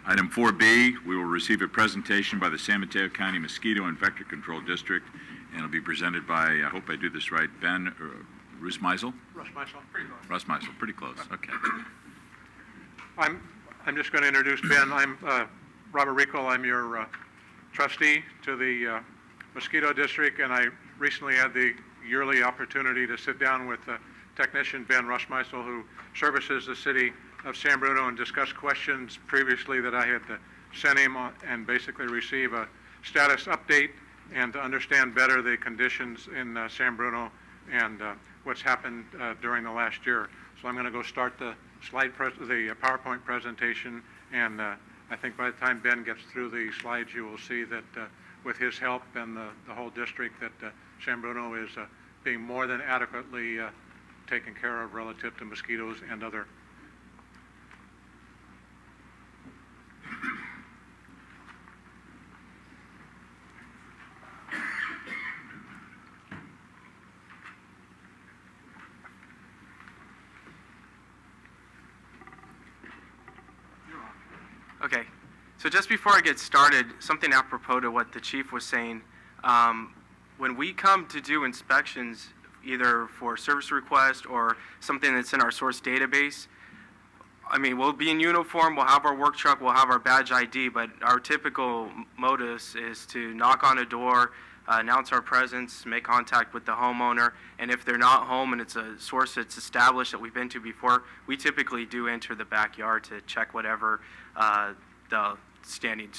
Item 4B, we will receive a presentation by the San Mateo County Mosquito and Vector Control District, and it'll be presented by, I hope I do this right, Ben Rusmeisel? Rusmeisel, pretty close. Rusmeisel, pretty close, okay. I'm just going to introduce Ben. I'm Robert Rico. I'm your trustee to the Mosquito District, and I recently had the yearly opportunity to sit down with technician Ben Rusmeisel, who services the city of San Bruno, and discuss questions previously that I had sent him and basically receive a status update and to understand better the conditions in San Bruno and what's happened during the last year. So I'm going to go start the the PowerPoint presentation, and I think by the time Ben gets through the slides, you will see that with his help and the whole district, that San Bruno is being more than adequately taken care of relative to mosquitoes and other. Okay, so just before I get started, something apropos to what the chief was saying. When we come to do inspections, either for service request or something that's in our source database, I mean, we'll be in uniform, we'll have our work truck, we'll have our badge ID, but our typical modus is to knock on a door, announce our presence, make contact with the homeowner, and if they're not home and it's a source that's established that we've been to before, we typically do enter the backyard to check whatever the standing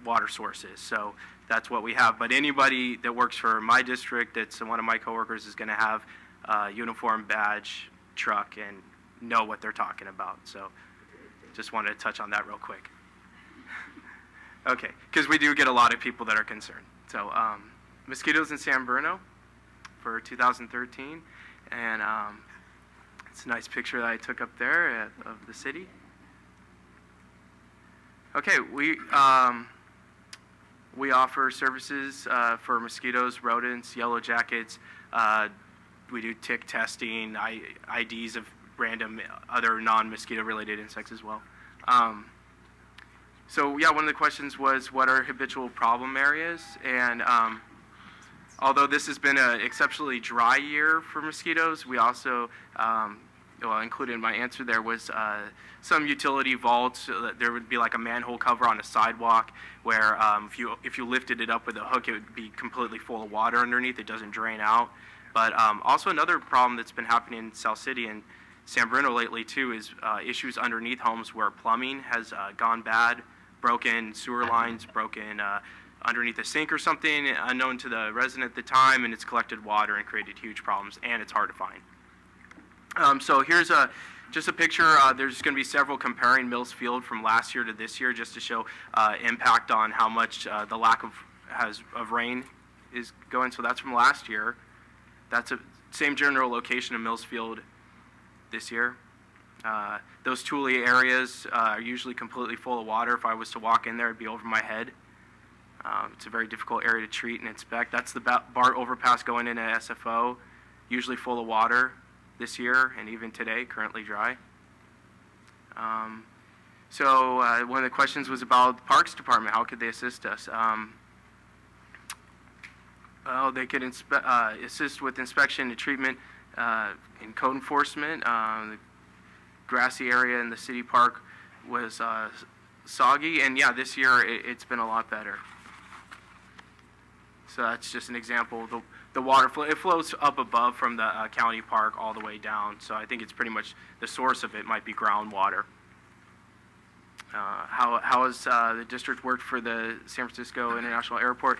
water source is. So that's what we have. But anybody that works for my district, that's one of my coworkers, is going to have a uniform, badge, truck, and know what they're talking about. So just wanted to touch on that real quick. Okay, because we do get a lot of people that are concerned. So mosquitoes in San Bruno for 2013, and it's a nice picture that I took up there of the city. Okay, we offer services for mosquitoes, rodents, yellow jackets. We do tick testing, IDs of random other non-mosquito related insects as well. So yeah, one of the questions was, what are habitual problem areas? And although this has been an exceptionally dry year for mosquitoes, we also, well, included in my answer there was some utility vaults. There would be like a manhole cover on a sidewalk where if you lifted it up with a hook, it would be completely full of water underneath. It doesn't drain out. But also another problem that's been happening in South City and San Bruno lately too is issues underneath homes where plumbing has gone bad, broken sewer lines, broken underneath a sink or something unknown to the resident at the time, and it's collected water and created huge problems, and it's hard to find. So here's just a picture. There's going to be several comparing Mills Field from last year to this year, just to show impact on how much the lack of rain is going. So that's from last year. That's a same general location of Mills Field this year. Those Thule areas are usually completely full of water. If I was to walk in there, it'd be over my head. It's a very difficult area to treat and inspect. That's the BART overpass going into SFO, usually full of water this year, and even today, currently dry. So one of the questions was about the Parks Department. How could they assist us? Well, they could assist with inspection and treatment in code enforcement. The grassy area in the city park was soggy, and yeah, this year it's been a lot better. So that's just an example. The water flow, it flows up above from the county park all the way down. So I think it's pretty much the source of it might be groundwater. How has the district worked for the San Francisco International Airport?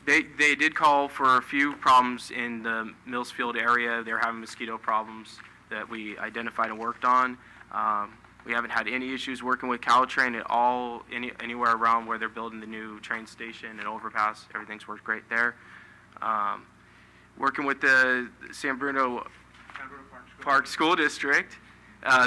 They did call for a few problems in the Mills Field area. They're having mosquito problems that we identified and worked on. We haven't had any issues working with Caltrain at all, anywhere around where they're building the new train station and overpass. Everything's worked great there. Working with the San Bruno Park School District,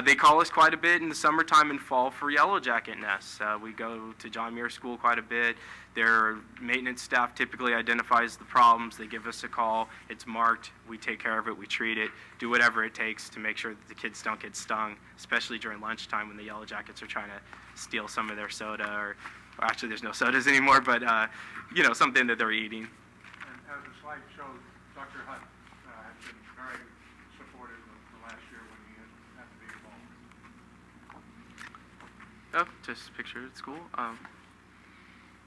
They call us quite a bit in the summertime and fall for yellow jacket nests. We go to John Muir School quite a bit. Their maintenance staff typically identifies the problems. They give us a call. It's marked. We take care of it. We treat it. Do whatever it takes to make sure that the kids don't get stung, especially during lunchtime when the yellow jackets are trying to steal some of their soda, or actually there's no sodas anymore, but you know, something that they're eating. And as the slide shows, Dr. Hutt has been very supportive of the last year when he had to be involved. Oh, just a picture at school.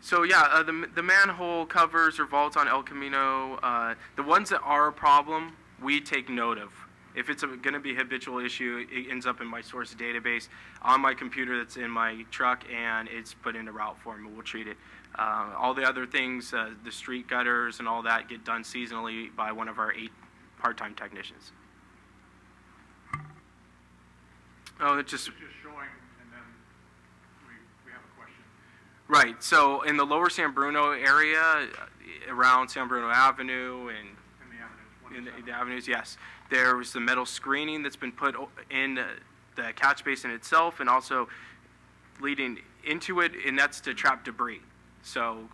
So yeah, the manhole covers or vaults on El Camino, the ones that are a problem, we take note of. If it's going to be a habitual issue, it ends up in my source database on my computer that's in my truck, and it's put into route form, and we'll treat it. All the other things, the street gutters and all that, get done seasonally by one of our 8 part-time technicians. Oh, it's just showing, and then we have a question. Right. So in the lower San Bruno area, around San Bruno Avenue and in the avenues, yes. There was the metal screening that's been put in the catch basin itself, and also leading into it, and that's to trap debris. So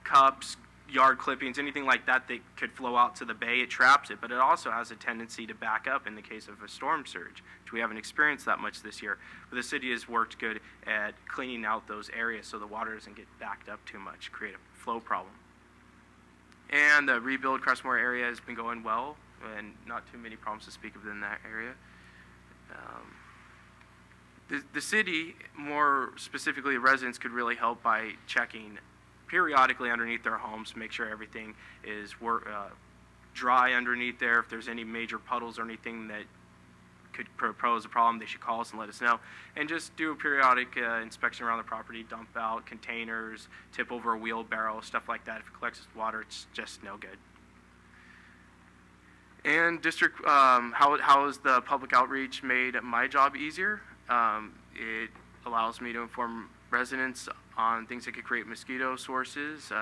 cups, yard clippings, anything like that that could flow out to the bay, it traps it, but it also has a tendency to back up in the case of a storm surge, which we haven't experienced that much this year. But the city has worked good at cleaning out those areas so the water doesn't get backed up too much, create a flow problem. And the rebuild Crestmore area has been going well, and not too many problems to speak of in that area. The city, more specifically residents, could really help by checking periodically underneath their homes, make sure everything is dry underneath there. If there's any major puddles or anything that could pose a problem, they should call us and let us know. And just do a periodic inspection around the property, dump out containers, tip over a wheelbarrow, stuff like that. If it collects water, it's just no good. And district, how has the public outreach made my job easier? It allows me to inform residents on things that could create mosquito sources.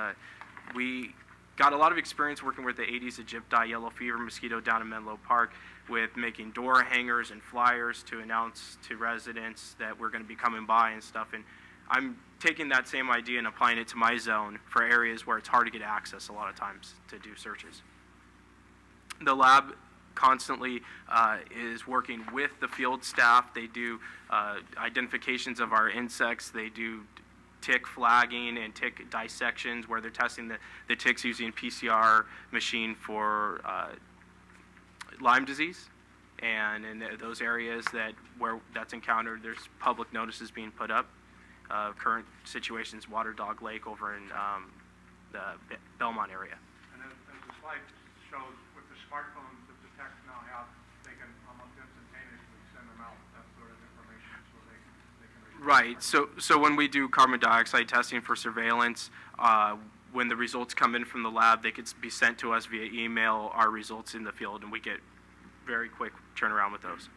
We got a lot of experience working with the Aedes aegypti yellow fever mosquito down in Menlo Park with making door hangers and flyers to announce to residents that we're going to be coming by and stuff. And I'm taking that same idea and applying it to my zone for areas where it's hard to get access a lot of times to do searches. The lab constantly is working with the field staff. They do identifications of our insects. They do tick flagging and tick dissections where they're testing the ticks using PCR machine for Lyme disease. And in those areas where that's encountered, there's public notices being put up. Current situations, Water Dog Lake over in the Belmont area. And as the slide shows, with the smartphones that the techs now have, they can almost instantaneously send them out that sort of information so they can Right. So when we do carbon dioxide testing for surveillance, when the results come in from the lab, they could be sent to us via email, our results in the field, and we get very quick turnaround with those.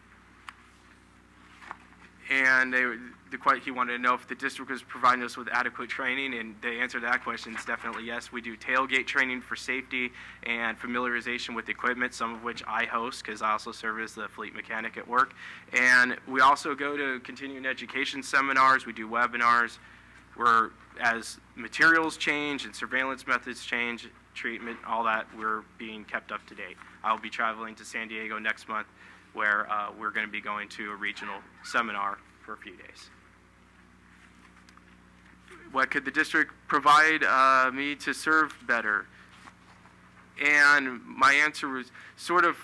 And he wanted to know if the district was providing us with adequate training, and the answer to that question is definitely yes. We do tailgate training for safety and familiarization with equipment, some of which I host because I also serve as the fleet mechanic at work. And we also go to continuing education seminars. We do webinars where as materials change and surveillance methods change, treatment, all that, we're being kept up to date. I'll be traveling to San Diego next month where we're going to be going to a regional seminar for a few days. What could the district provide me to serve better? And my answer was sort of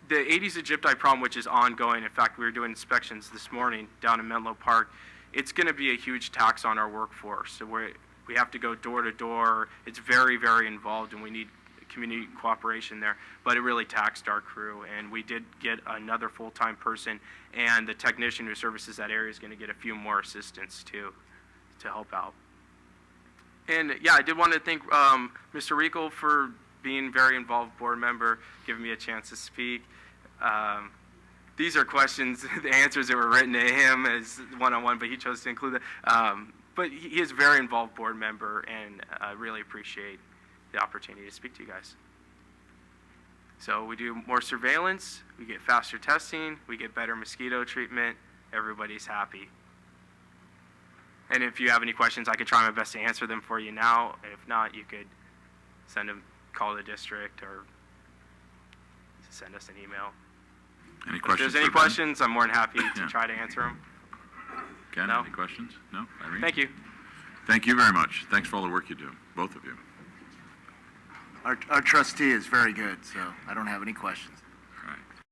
the Aedes aegypti problem, which is ongoing. In fact, we were doing inspections this morning down in Menlo Park. It's going to be a huge tax on our workforce. So we have to go door to door. It's very, very involved, and we need community cooperation there, but it really taxed our crew, and we did get another full-time person, and the technician who services that area is going to get a few more assistants too to help out. And yeah, I did want to thank Mr. Rico for being a very involved board member, giving me a chance to speak. These are questions, the answers that were written to him as one-on-one, but he chose to include that. But he is a very involved board member, and I really appreciate the opportunity to speak to you guys. So we do more surveillance, we get faster testing, we get better mosquito treatment, everybody's happy. And if you have any questions, I could try my best to answer them for you now. And if not, you could call the district or send us an email. Any If questions? there's any for Ben? questions, I'm more than happy to Yeah. try to answer them. Ken, No. any questions? No? Irene? Thank you. Thank you very much. Thanks for all the work you do, both of you. Our trustee is very good, so I don't have any questions.